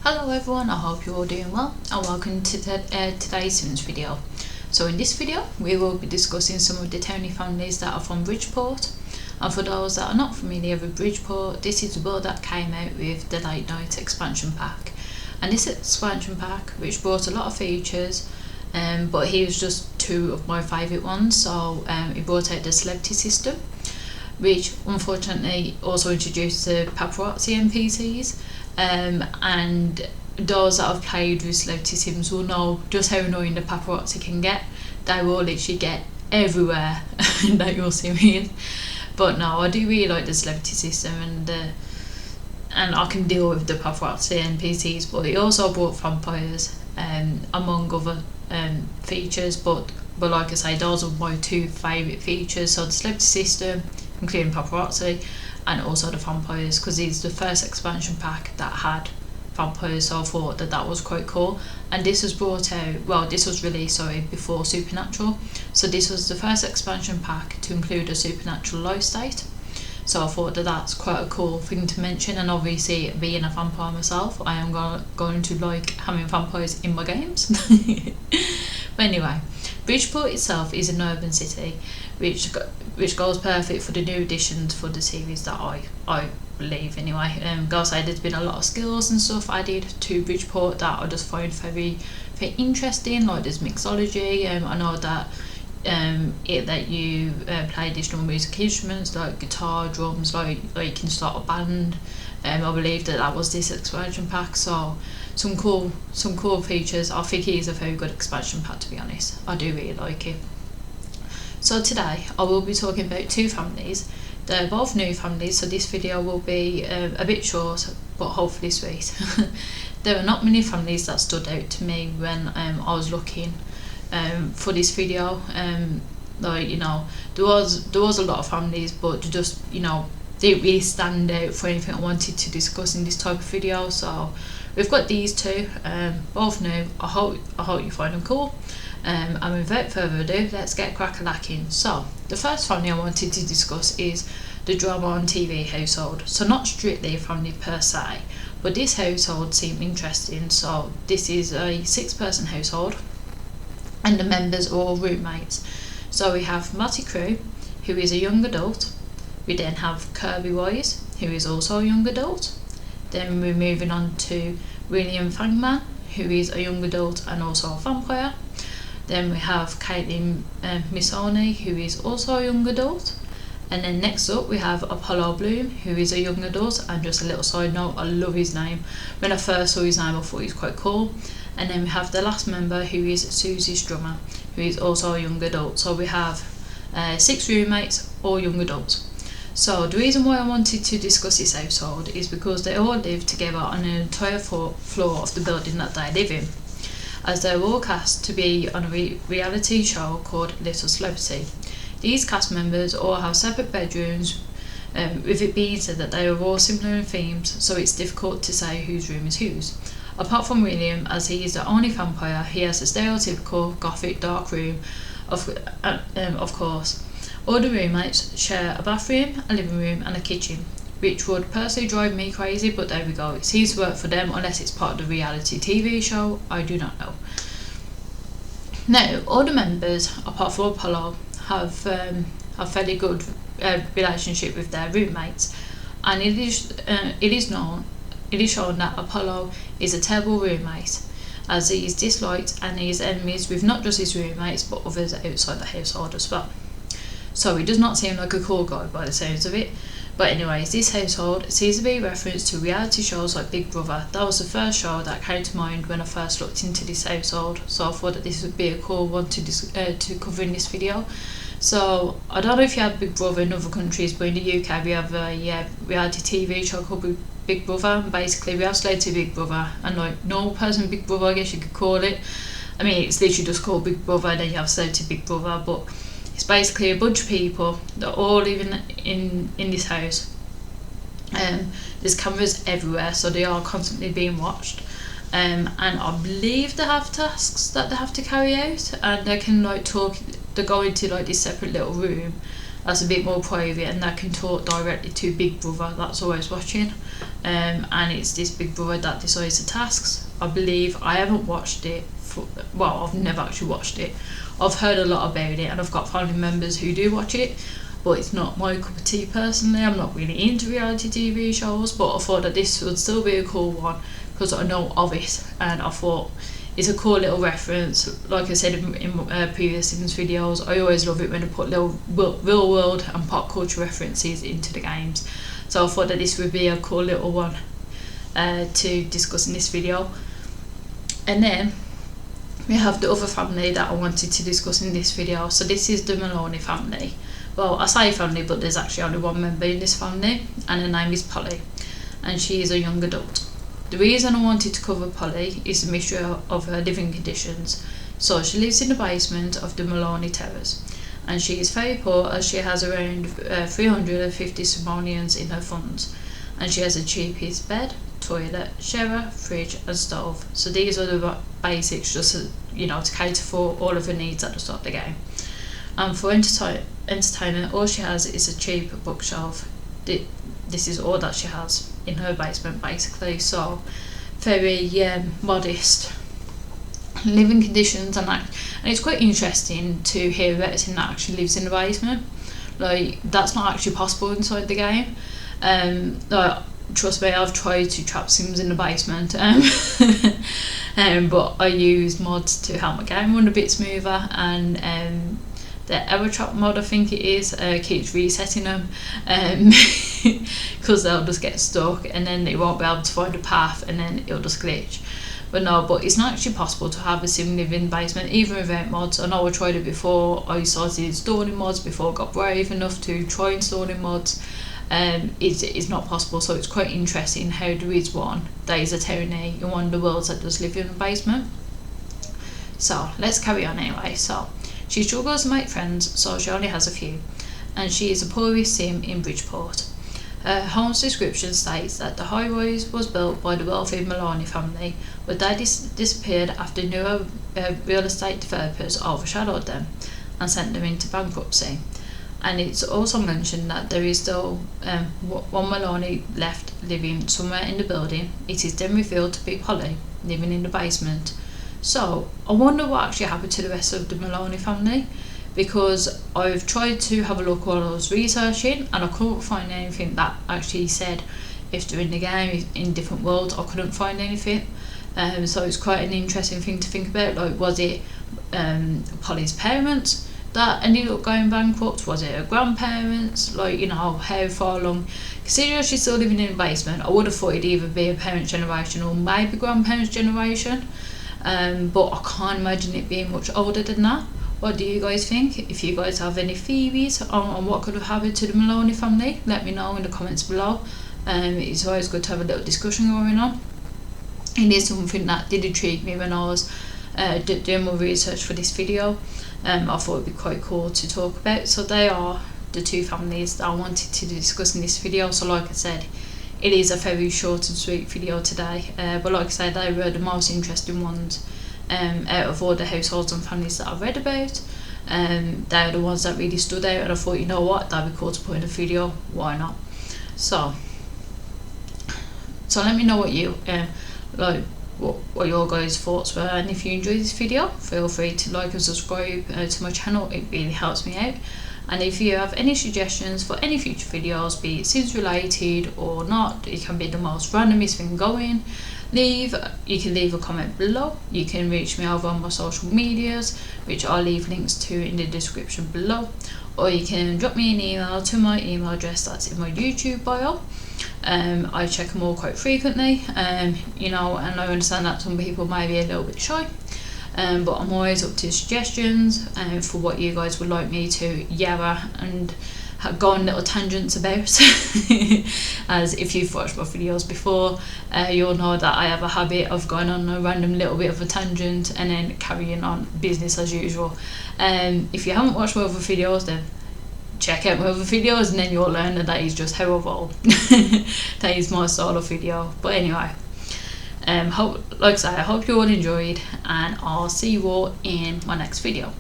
Hello everyone, I hope you're all doing well and welcome to today's Sims video. So in this video we will be discussing some of the Tony families that are from Bridgeport, and for those that are not familiar with Bridgeport, this is the build that came out with the late night expansion pack. And this expansion pack, which brought a lot of features, but he was just two of my favourite ones. So it brought out the celebrity system, which unfortunately also introduced the paparazzi NPCs, and those that have played with celebrity sims will know just how annoying the paparazzi can get. They will literally get everywhere that you'll see me. But no, I do really like the celebrity system, and I can deal with the paparazzi NPCs, but it also brought vampires among other features, but like I say, those are my two favourite features. So the celebrity system, including paparazzi, and also the vampires, because it's the first expansion pack that had vampires, so I thought that was quite cool. And this was brought out, well, this was released before Supernatural, so this was the first expansion pack to include a supernatural life state, so I thought that that's quite a cool thing to mention. And obviously, being a vampire myself, I am going to like having vampires in my games. But anyway, Bridgeport itself is an urban city, which goes perfect for the new additions for the series that I believe anyway. Gotta say, there's been a lot of skills and stuff added to Bridgeport that I just find very interesting. Like there's mixology. I know that that you play additional music instruments like guitar, drums, like you can start a band. I believe that was this expansion pack, so some cool features. I think it is a very good expansion pack, to be honest. I do really like it. So today I will be talking about two families. They're both new families, so this video will be a bit short but hopefully sweet. There are not many families that stood out to me when I was looking for this video. Like, you know, there was a lot of families, but just, you know, didn't really stand out for anything I wanted to discuss in this type of video. So we've got these two, both new. I hope you find them cool. And without further ado, let's get crack-a-lacking. So the first family I wanted to discuss is the drama on TV household. So not strictly a family per se, but this household seemed interesting. So this is a 6-person household, and the members are all roommates. So we have Matty Crew, who is a young adult. We then have Kirby Wise, who is also a young adult. Then we're moving on to William Fangman, who is a young adult and also a vampire. Then we have Caitlin Missoni, who is also a young adult. And then next up we have Apollo Bloom, who is a young adult. And just a little side note, I love his name. When I first saw his name, I thought he was quite cool. And then we have the last member, who is Susie Strummer, who is also a young adult. So we have 6 roommates, all young adults. So the reason why I wanted to discuss this household is because they all live together on an entire floor of the building that they live in, as they were all cast to be on a reality show called Little Celebrity. These cast members all have separate bedrooms, with it being said that they are all similar in themes, so it's difficult to say whose room is whose. Apart from William, as he is the only vampire, he has a stereotypical gothic dark room, of course. All the roommates share a bathroom, a living room and a kitchen, which would personally drive me crazy, but there we go. It seems to work for them, unless it's part of the reality TV show. I do not know. Now, all the members, apart from Apollo, have a fairly good relationship with their roommates, and it is shown that Apollo is a terrible roommate, as he is disliked and he is enemies with not just his roommates but others outside the household as well. So he does not seem like a cool guy by the sounds of it. But anyways, this household seems to be a reference to reality shows like Big Brother. That was the first show that came to mind when I first looked into this household, so I thought that this would be a cool one to cover in this video. So I don't know if you have Big Brother in other countries, but in the UK we have a reality TV show called Big Brother. And basically we have Celebrity Big Brother and like normal person Big Brother, I guess you could call it. I mean, it's literally just called Big Brother, and then you have Celebrity Big Brother, but it's basically a bunch of people that all live in this house. There's cameras everywhere, so they are constantly being watched. And I believe they have tasks that they have to carry out, and they can like talk. They go into like this separate little room that's a bit more private, and they can talk directly to Big Brother that's always watching. and it's this big brother that decides the tasks. I believe, I haven't watched it, well, I've never actually watched it. I've heard a lot about it and I've got family members who do watch it, but it's not my cup of tea personally. I'm not really into reality TV shows, but I thought that this would still be a cool one because I know of it, and I thought it's a cool little reference. Like I said in previous Sims videos, I always love it when I put little real world and pop culture references into the games, so I thought that this would be a cool little one to discuss in this video. And then we have the other family that I wanted to discuss in this video. So this is the Maloney family. Well, I say family, but there's actually only one member in this family, and her name is Polly, and she is a young adult. The reason I wanted to cover Polly is the mystery of her living conditions. So she lives in the basement of the Maloney Terrace, and she is very poor as she has around 350 simoleons in her funds, and she has a cheapest bed, toilet, shower, fridge and stove. So these are the basics, just to cater for all of her needs at the start of the game. And for entertainment, all she has is a cheap bookshelf. This is all that she has in her basement basically, so very modest living conditions, and it's quite interesting to hear about a team that actually lives in the basement. Like, that's not actually possible inside the game. Like, trust me, I've tried to trap Sims in the basement, but I use mods to help my game run a bit smoother, and the error trap mod, I think it is, keeps resetting them because they'll just get stuck and then they won't be able to find a path and then it'll just glitch. But it's not actually possible to have a sim live in the basement even without mods. I know I tried it before. I started installing mods before I got brave enough to try installing mods. It's not possible, so it's quite interesting how there is one that is a townie in one of the worlds that does live in the basement. So let's carry on anyway. So she struggles to make friends, so she only has a few, and she is the poorest sim in Bridgeport. Her home's description states that the high-rise was built by the wealthy Maloney family, but they disappeared after newer real estate developers overshadowed them and sent them into bankruptcy. And it's also mentioned that there is still one Maloney left living somewhere in the building. It is then revealed to be Polly, living in the basement. So I wonder what actually happened to the rest of the Maloney family, because I've tried to have a look while I was researching and I couldn't find anything that actually said if they're in the game, in different worlds. I couldn't find anything. So it's quite an interesting thing to think about. Like, was it Polly's parents that ended up going bankrupt? Was it her grandparents? Like, how far along? Considering she's still living in the basement, I would have thought it'd either be a parents' generation or maybe grandparents' generation. But I can't imagine it being much older than that. What do you guys think? If you guys have any theories on what could have happened to the Maloney family, let me know in the comments below. It's always good to have a little discussion going on. It is something that did intrigue me when I was doing my research for this video. I thought it would be quite cool to talk about. So they are the two families that I wanted to discuss in this video. So like I said, it is a very short and sweet video today, but like I said, they were the most interesting ones out of all the households and families that I've read about. They're the ones that really stood out, and I thought, you know what, that'd be cool to put in a video, why not? So let me know what you what your guys' thoughts were, and if you enjoyed this video, feel free to like and subscribe to my channel. It really helps me out. And if you have any suggestions for any future videos, be it Sims related or not, it can be the most randomest thing going, you can leave a comment below. You can reach me over on my social medias, which I'll leave links to in the description below, or you can drop me an email to my email address that's in my YouTube bio. I check them all quite frequently, and I understand that some people may be a little bit shy, but I'm always up to suggestions for what you guys would like me to yabber and go on little tangents about. As if you've watched my videos before, you'll know that I have a habit of going on a random little bit of a tangent and then carrying on business as usual. If you haven't watched my other videos, then check out my other videos and then you'll learn that is just how I roll. That is my style of video. But anyway, like I say, I hope you all enjoyed, and I'll see you all in my next video.